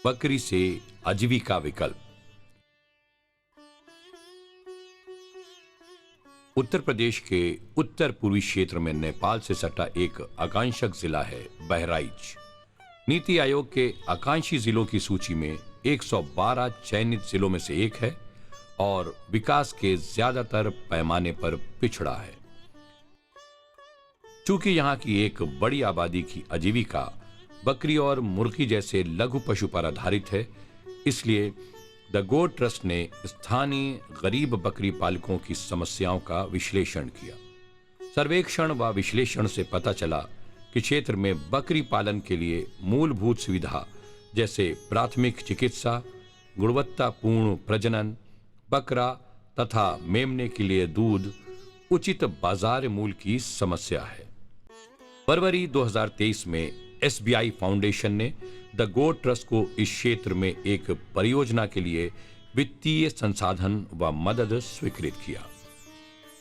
बकरी से आजीविका विकल्प। उत्तर प्रदेश के उत्तर पूर्वी क्षेत्र में नेपाल से सटा एक आकांक्षक जिला है बहराइच। नीति आयोग के आकांक्षी जिलों की सूची में 112 चयनित जिलों में से एक है और विकास के ज्यादातर पैमाने पर पिछड़ा है। चूंकि यहां की एक बड़ी आबादी की आजीविका बकरी और मुर्गी जैसे लघु पशु पर आधारित है, इसलिए द गोट ट्रस्ट ने स्थानीय गरीब बकरी पालकों की समस्याओं का विश्लेषण किया। सर्वेक्षण व विश्लेषण से पता चला कि क्षेत्र में बकरी पालन के लिए मूलभूत सुविधा जैसे प्राथमिक चिकित्सा, गुणवत्तापूर्ण प्रजनन, बकरा तथा मेमने के लिए दूध, उचित बाजार मूल्य की समस्या है। फरवरी 2023 में SBI फाउंडेशन ने द गोट ट्रस्ट को इस क्षेत्र में एक परियोजना के लिए वित्तीय संसाधन व मदद स्वीकृत किया।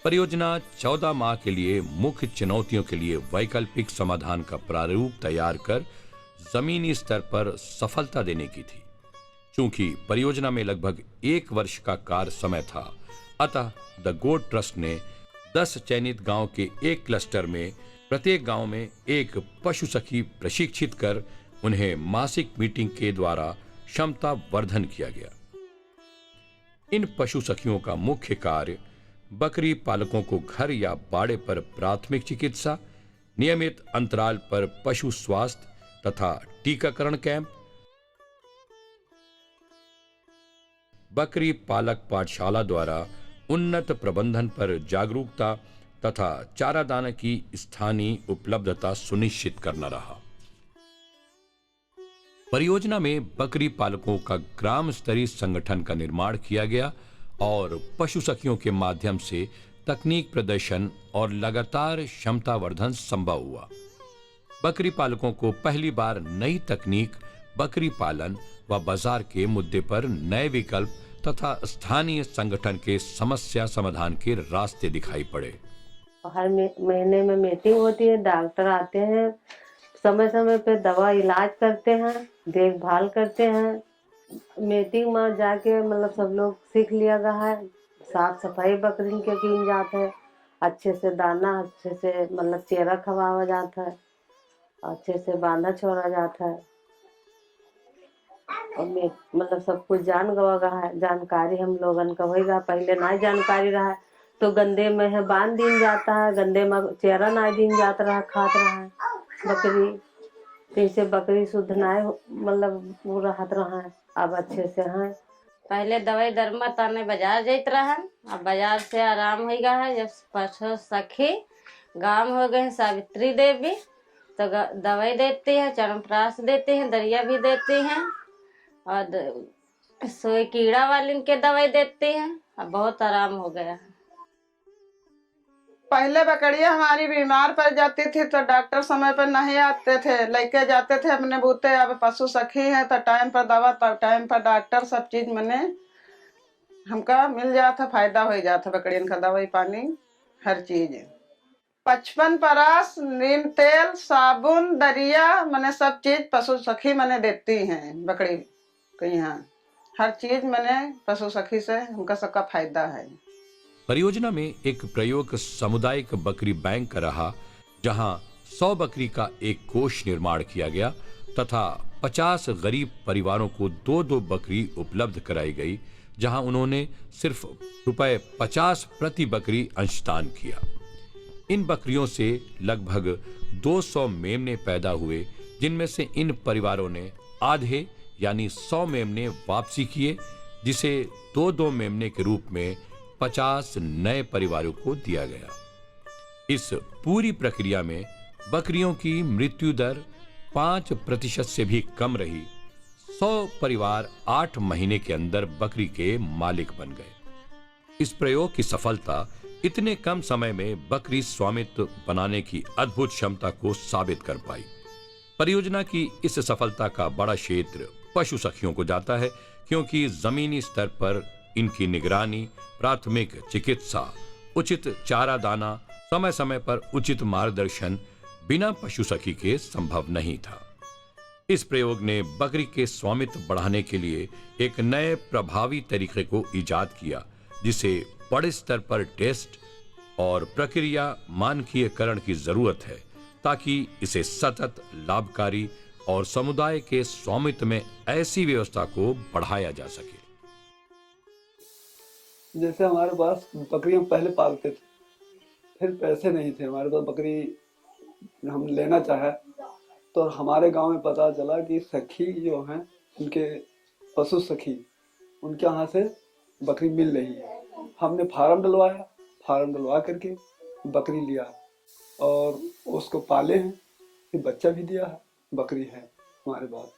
परियोजना 14 माह के लिए मुख्य चुनौतियों के लिए वैकल्पिक समाधान का प्रारूप तैयार कर जमीनी स्तर पर सफलता देने की थी। चूंकि परियोजना में लगभग 1 वर्ष का कार्य समय था, अतः द गोट ट्रस्ट ने 10 चयनित गांव के एक क्लस्टर में प्रत्येक गांव में एक पशु सखी प्रशिक्षित कर उन्हें मासिक मीटिंग के द्वारा क्षमता वर्धन किया गया। इन पशु सखियों का मुख्य कार्य बकरी पालकों को घर या बाड़े पर प्राथमिक चिकित्सा, नियमित अंतराल पर पशु स्वास्थ्य तथा टीकाकरण कैंप, बकरी पालक पाठशाला द्वारा उन्नत प्रबंधन पर जागरूकता तथा चारा दाना की स्थानीय उपलब्धता सुनिश्चित करना रहा। परियोजना में बकरी पालकों का ग्राम स्तरीय संगठन का निर्माण किया गया और पशु सखियों के माध्यम से तकनीक प्रदर्शन और लगातार क्षमता वर्धन संभव हुआ। बकरी पालकों को पहली बार नई तकनीक, बकरी पालन व बाजार के मुद्दे पर नए विकल्प तथा स्थानीय संगठन के समस्या समाधान के रास्ते दिखाई पड़े। हर महीने में मीटिंग होती है, डॉक्टर आते हैं, समय समय पे दवा इलाज करते हैं, देखभाल करते हैं। मीटिंग में जाके मतलब सब लोग सीख लिया गया है। साफ सफाई बकरी के की जाता है, अच्छे से दाना, अच्छे से मतलब चेरा खवाया जाता है, अच्छे से बांधा छोड़ा जाता है और मतलब सब कुछ जान गवा है। जानकारी हम लोगन का होगा, पहले ना जानकारी रहा तो गंदे में है बांध दिन जाता है, गंदे में चेहरा ना दिन जाता रहा, खात रहा है बकरी, जैसे बकरी शुद्ध ना मतलब वो रहत रहा है। अब अच्छे से है। पहले दवाई दरमा ताने बाजार जात रहा, अब बाजार से आराम हो गया है। जब पशु सखी गांव हो गए सावित्री देवी तो दवाई देती है, चरमप्राश देती है, दरिया भी देती हैं और सोई कीड़ा वाली के दवाई देती हैं। अब बहुत आराम हो गया है। पहले बकरियां हमारी बीमार पड़ जाती थी तो डॉक्टर समय पर नहीं आते थे, लेके जाते थे अपने बूते। अब पशु सखी है तो टाइम पर दवा, तब टाइम पर डॉक्टर, सब चीज मने हमका मिल जाता, फायदा हो जाता। बकरियन का दवाई पानी हर चीज, 55 परास, नीम तेल, साबुन, दरिया मने सब चीज पशु सखी मने देती हैं। बकरी के यहाँ हर चीज मने पशु सखी से हमका सबका फायदा है। परियोजना में एक प्रयोग सामुदायिक बकरी बैंक का रहा, जहां 100 बकरी का एक कोष निर्माण किया गया तथा 50 गरीब परिवारों को 2-2 बकरी उपलब्ध कराई गई, जहां उन्होंने सिर्फ ₹50 प्रति बकरी अंशदान किया। इन बकरियों से लगभग 200 मेमने पैदा हुए, जिनमें से इन परिवारों ने आधे यानी 100 मेमने वापसी किए, जिसे 2-2 मेमने के रूप में 50 नए परिवारों को दिया गया। इस पूरी प्रक्रिया में बकरियों की मृत्यु दर 5% से भी कम रही। 100 परिवार 8 महीने के अंदर बकरी के मालिक बन गए। इस प्रयोग की सफलता इतने कम समय में बकरी स्वामित्व बनाने की अद्भुत क्षमता को साबित कर पाई। परियोजना की इस सफलता का बड़ा क्षेत्र पशु सखियों को जाता है, क्योंकि जमीनी स्तर पर इनकी निगरानी, प्राथमिक चिकित्सा, उचित चारा दाना, समय समय पर उचित मार्गदर्शन बिना पशु सखी के संभव नहीं था। इस प्रयोग ने बकरी के स्वामित्व बढ़ाने के लिए एक नए प्रभावी तरीके को इजाद किया, जिसे बड़े स्तर पर टेस्ट और प्रक्रिया मानकीयकरण की जरूरत है, ताकि इसे सतत, लाभकारी और समुदाय के स्वामित्व में ऐसी व्यवस्था को बढ़ाया जा सके। जैसे हमारे पास बकरियां पहले पालते थे, फिर पैसे नहीं थे हमारे पास, बकरी हम लेना चाहे तो हमारे गांव में पता चला कि सखी जो हैं, उनके पशु सखी, उनके यहाँ से बकरी मिल रही है। हमने फार्म डलवाया, फार्म डलवा करके बकरी लिया और उसको पाले हैं, फिर बच्चा भी दिया है, बकरी है हमारे पास।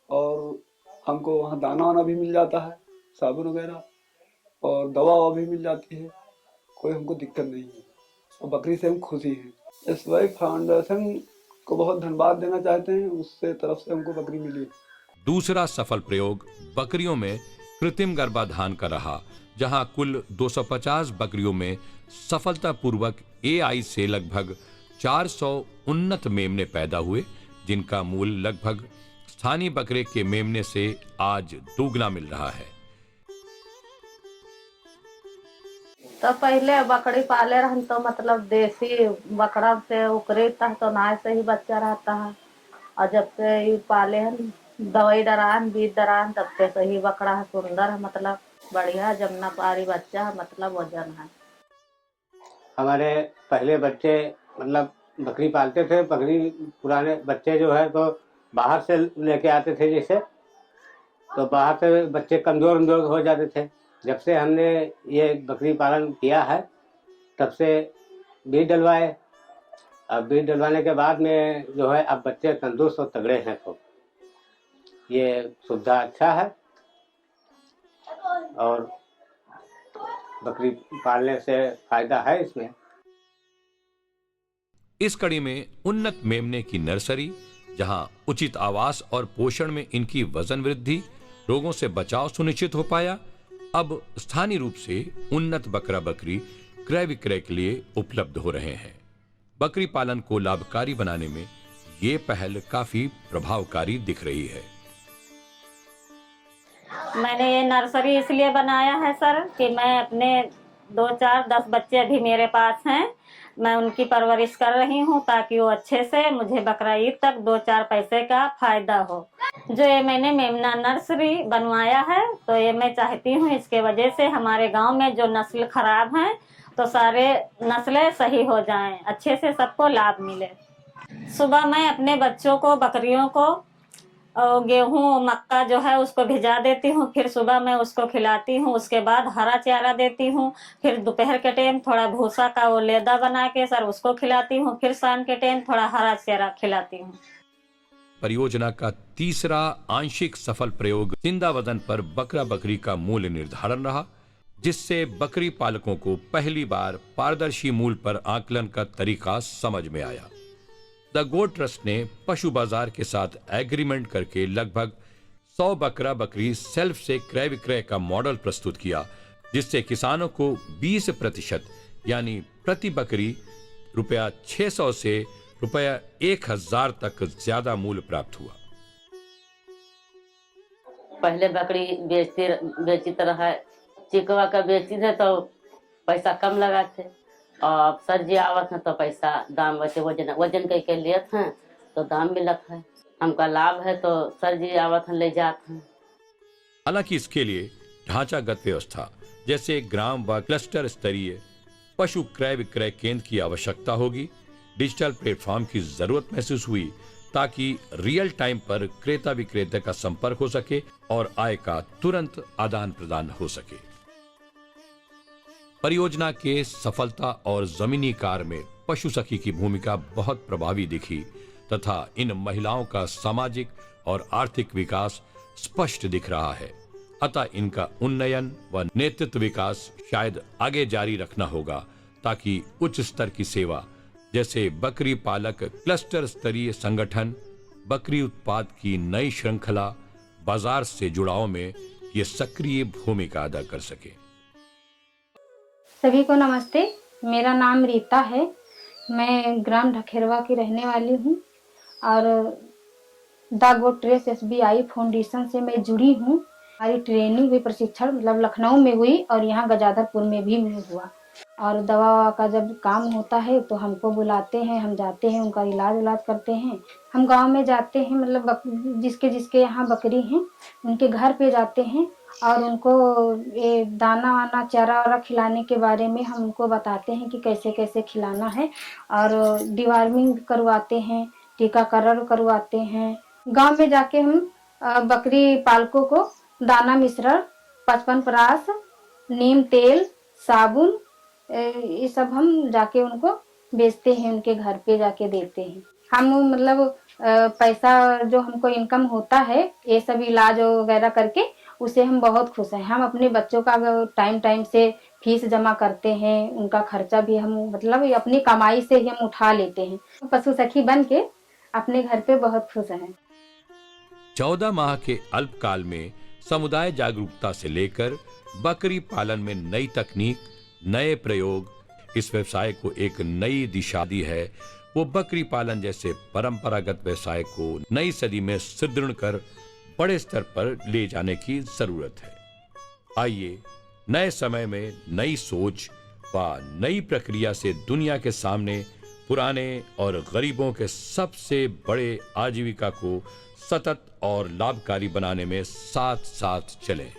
और हमको वहाँ दाना वाना भी मिल जाता है, साबुन वगैरह, और दवा ववा भी मिल जाती है, कोई हमको दिक्कत नहीं है और बकरी से हम खुशी हैं। SY फाउंडेशन को बहुत धन्यवाद देना चाहते हैं, उससे तरफ से हमको बकरी मिली। दूसरा सफल प्रयोग बकरियों में कृत्रिम गर्भाधान का रहा, जहां कुल 250 बकरियों में सफलतापूर्वक AI से लगभग 400 उन्नत मेमने पैदा हुए, जिनका मूल्य लगभग स्थानीय बकरे के मेमने से आज दोगुना मिल रहा है। तो पहले बकरी पाले रहन तो मतलब देसी बकरा से उकरे तक तो ना से ही बच्चा रहता है, और जब से ये पाले हैं दवाई डरान बीज डरान तब से सही बकरा है, सुंदर है, मतलब बढ़िया जमुना पारी बच्चा है, मतलब वजन है। हमारे पहले बच्चे मतलब बकरी पालते थे, बकरी पुराने बच्चे जो है तो बाहर से लेके आते थे, जैसे तो बाहर से बच्चे कमजोर हो जाते थे। जब से हमने ये बकरी पालन किया है तब से बीज डलवाए, अब बीज डलवाने के बाद में जो है अब बच्चे तंदुरुस्त और तगड़े हैं, तो ये सुविधा अच्छा है और बकरी पालने से फायदा है इसमें। इस कड़ी में उन्नत मेमने की नर्सरी, जहां उचित आवास और पोषण में इनकी वजन वृद्धि, रोगों से बचाव सुनिश्चित हो पाया। अब स्थानीय रूप से उन्नत बकरा बकरी क्रय विक्रय के लिए उपलब्ध हो रहे हैं। बकरी पालन को लाभकारी बनाने में ये पहल काफी प्रभावकारी दिख रही है। मैंने ये नर्सरी इसलिए बनाया है सर कि मैं अपने 2-4-10 बच्चे अभी मेरे पास हैं, मैं उनकी परवरिश कर रही हूँ ताकि वो अच्छे से मुझे बकरा ईद तक 2-4 पैसे का फायदा हो। जो ये मैंने मेमना नर्सरी बनवाया है तो ये मैं चाहती हूँ इसके वजह से हमारे गांव में जो नस्ल खराब हैं तो सारे नस्लें सही हो जाएं, अच्छे से सबको लाभ मिले। सुबह मैं अपने बच्चों को, बकरियों को गेहूं मक्का जो है उसको भिजा देती हूँ, फिर सुबह मैं उसको खिलाती हूँ, उसके बाद हरा चारा देती हूँ, फिर दोपहर के टाइम थोड़ा भूसा का वो लेदा बना के सर उसको खिलाती हूँ, फिर शाम के टाइम थोड़ा हरा चारा खिलाती हूँ। परियोजना का तीसरा आंशिक सफल प्रयोग जिंदा वजन पर बकरा बकरी का मूल्य निर्धारण रहा, जिससे बकरी पालकों को पहली बार पारदर्शी मूल्य पर आकलन का तरीका समझ में आया। द गोट ट्रस्ट ने पशु बाजार के साथ एग्रीमेंट करके लगभग 100 बकरा बकरी सेल्फ से क्रय विक्रय का मॉडल प्रस्तुत किया, जिससे किसानों को 20% यानी प्रति बकरी ₹600 से ₹1000 तक ज्यादा मूल्य प्राप्त हुआ। पहले बकरी बेचती तरह चिकवा का बेचती थे तो पैसा कम लगाते, और सर जी आवत है तो पैसा दाम वैसे वजन के लेते हैं तो दाम मिलत है, हमका लाभ है तो सर जी आवत है ले जाते हैं। हालांकि इसके लिए ढांचागत व्यवस्था जैसे ग्राम व क्लस्टर स्तरीय पशु क्रय विक्रय केंद्र की आवश्यकता होगी। डिजिटल प्लेटफॉर्म की जरूरत महसूस हुई ताकि रियल टाइम पर क्रेता विक्रेता का संपर्क हो सके और आय का तुरंत आदान प्रदान हो सके। परियोजना के सफलता और जमीनी कार्य में पशु सखी की भूमिका बहुत प्रभावी दिखी तथा इन महिलाओं का सामाजिक और आर्थिक विकास स्पष्ट दिख रहा है। अतः इनका उन्नयन व नेतृत्व विकास शायद आगे जारी रखना होगा ताकि उच्च स्तर की सेवा जैसे बकरी पालक क्लस्टर स्तरीय संगठन, बकरी उत्पाद की नई श्रृंखला, बाजार से जुड़ाव में ये सक्रिय भूमिका अदा कर सके। सभी को नमस्ते, मेरा नाम रीता है। मैं ग्राम ढखेरवा की रहने वाली हूँ और the goat trust SBI foundation से मैं जुड़ी हूँ। हमारी ट्रेनिंग हुई, प्रशिक्षण मतलब लखनऊ में हुई और यहाँ गजादरपुर में भी हुआ। और दवा का जब काम होता है तो हमको बुलाते हैं, हम जाते हैं, उनका इलाज करते हैं। हम गांव में जाते हैं, मतलब जिसके जिसके यहाँ बकरी हैं उनके घर पे जाते हैं और उनको ये दाना वाना चारा वारा खिलाने के बारे में हम उनको बताते हैं कि कैसे कैसे खिलाना है। और डिवार्मिंग करवाते हैं, टीकाकरण करवाते हैं। गांव में जाके हम बकरी पालकों को दाना मिश्रण, 55 परास, नीम तेल, साबुन, ये सब हम जाके उनको बेचते हैं, उनके घर पे जाके देते हैं। हम मतलब पैसा जो हमको इनकम होता है ये सब इलाज वगैरह करके, उससे हम बहुत खुश हैं। हम अपने बच्चों का टाइम से फीस जमा करते हैं, उनका खर्चा भी हम मतलब अपनी कमाई से ही हम उठा लेते हैं। पशु सखी बन के अपने घर पे बहुत खुश हैं। 14 माह के अल्पकाल में समुदाय जागरूकता से लेकर बकरी पालन में नई तकनीक, नए प्रयोग, इस व्यवसाय को एक नई दिशा दी है। वो बकरी पालन जैसे परंपरागत व्यवसाय को नई सदी में सुदृढ़ कर बड़े स्तर पर ले जाने की जरूरत है। आइए नए समय में नई सोच व नई प्रक्रिया से दुनिया के सामने पुराने और गरीबों के सबसे बड़े आजीविका को सतत और लाभकारी बनाने में साथ साथ चलें।